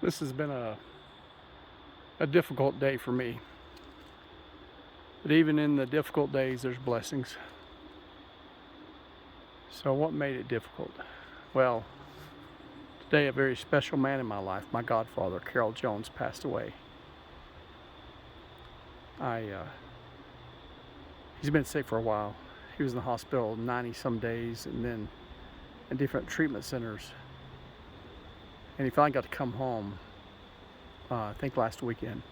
This has been a difficult day for me. But even in the difficult days, there's blessings. So what made it difficult? Well, today a very special man in my life, my Godfather Carroll Jones, passed away. He's been sick for a while. He was in the hospital 90 some days and then in different treatment centers. And he finally got to come home, I think last weekend.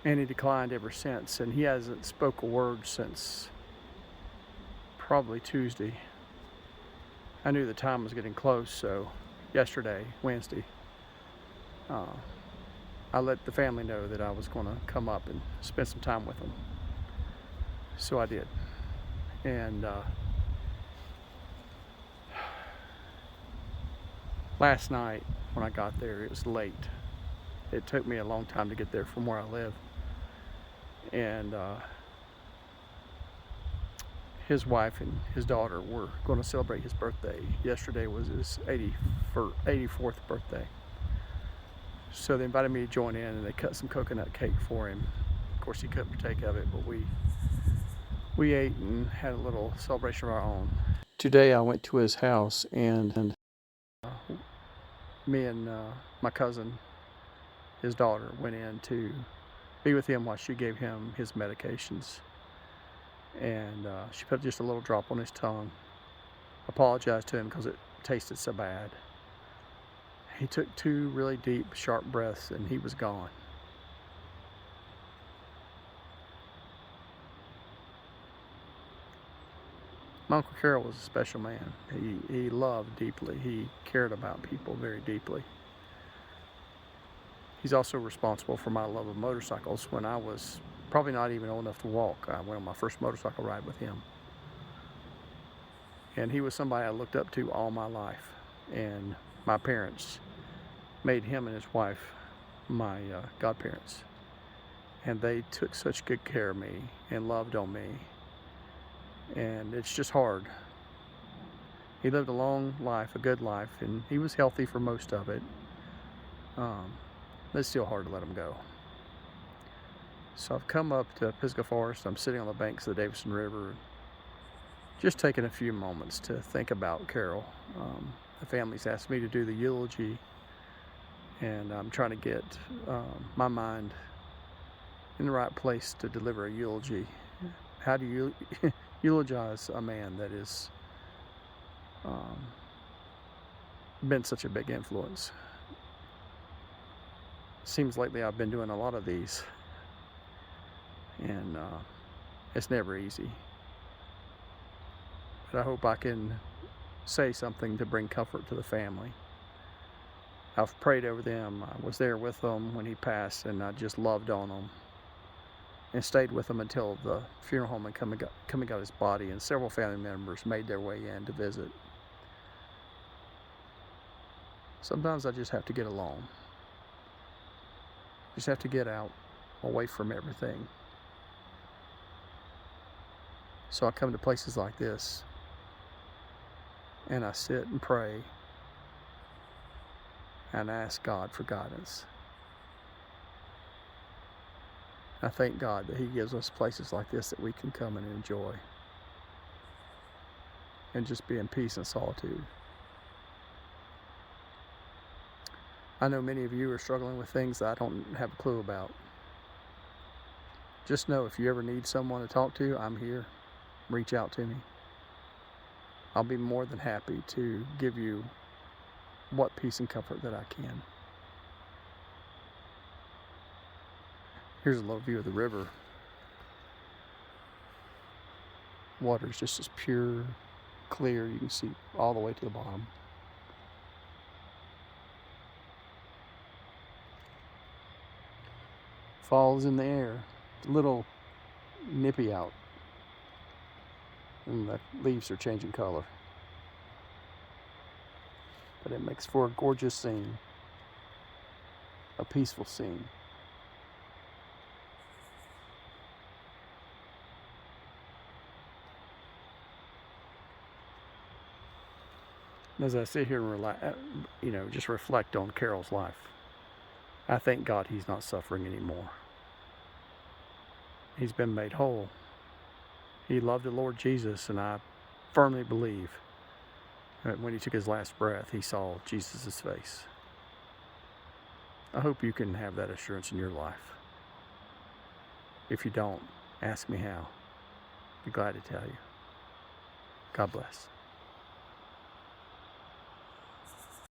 And he declined ever since. And he hasn't spoke a word since probably Tuesday. I knew the time was getting close, so yesterday, Wednesday, I let the family know that I was going to come up and spend some time with them. So I did. And last night when I got there, it was late. It took me a long time to get there from where I live. And his wife and his daughter were going to celebrate his birthday. Yesterday was his 84th birthday. So they invited me to join in, and they cut some coconut cake for him. Of course, he couldn't partake of it, but we ate and had a little celebration of our own. Today I went to his house, and me and my cousin, his daughter, went in to be with him while she gave him his medications. And she put just a little drop on his tongue. Apologized to him because it tasted so bad. He took 2 really deep, sharp breaths and he was gone. My Uncle Carroll was a special man. He loved deeply. He cared about people very deeply. He's also responsible for my love of motorcycles. When I was probably not even old enough to walk, I went on my first motorcycle ride with him. And he was somebody I looked up to all my life. And my parents made him and his wife my godparents. And they took such good care of me and loved on me. And it's just hard. He lived a long life, a good life, and he was healthy for most of it. But it's still hard to let him go. So I've come up to Pisgah Forest. I'm sitting on the banks of the Davison River, just taking a few moments to think about Carroll. The family's asked me to do the eulogy, and I'm trying to get my mind in the right place to deliver a eulogy. How do you eulogize a man that has been such a big influence? Seems lately I've been doing a lot of these, and it's never easy. But I hope I can say something to bring comfort to the family. I've prayed over them. I was there with them when he passed, and I just loved on them and stayed with him until the funeral home and coming got his body, and several family members made their way in to visit. Sometimes I just have to get alone. Just have to get out, away from everything. So I come to places like this, and I sit and pray and ask God for guidance. I thank God that he gives us places like this that we can come and enjoy and just be in peace and solitude. I know many of you are struggling with things that I don't have a clue about. Just know if you ever need someone to talk to, I'm here. Reach out to me. I'll be more than happy to give you what peace and comfort that I can. Here's a little view of the river. Water's just as pure, clear. You can see all the way to the bottom. Fall's in the air. It's a little nippy out, and the leaves are changing color. But it makes for a gorgeous scene, a peaceful scene. As I sit here and just reflect on Carroll's life, I thank God he's not suffering anymore. He's been made whole. He loved the Lord Jesus, and I firmly believe that when he took his last breath, he saw Jesus' face. I hope you can have that assurance in your life. If you don't, ask me how. Be glad to tell you. God bless.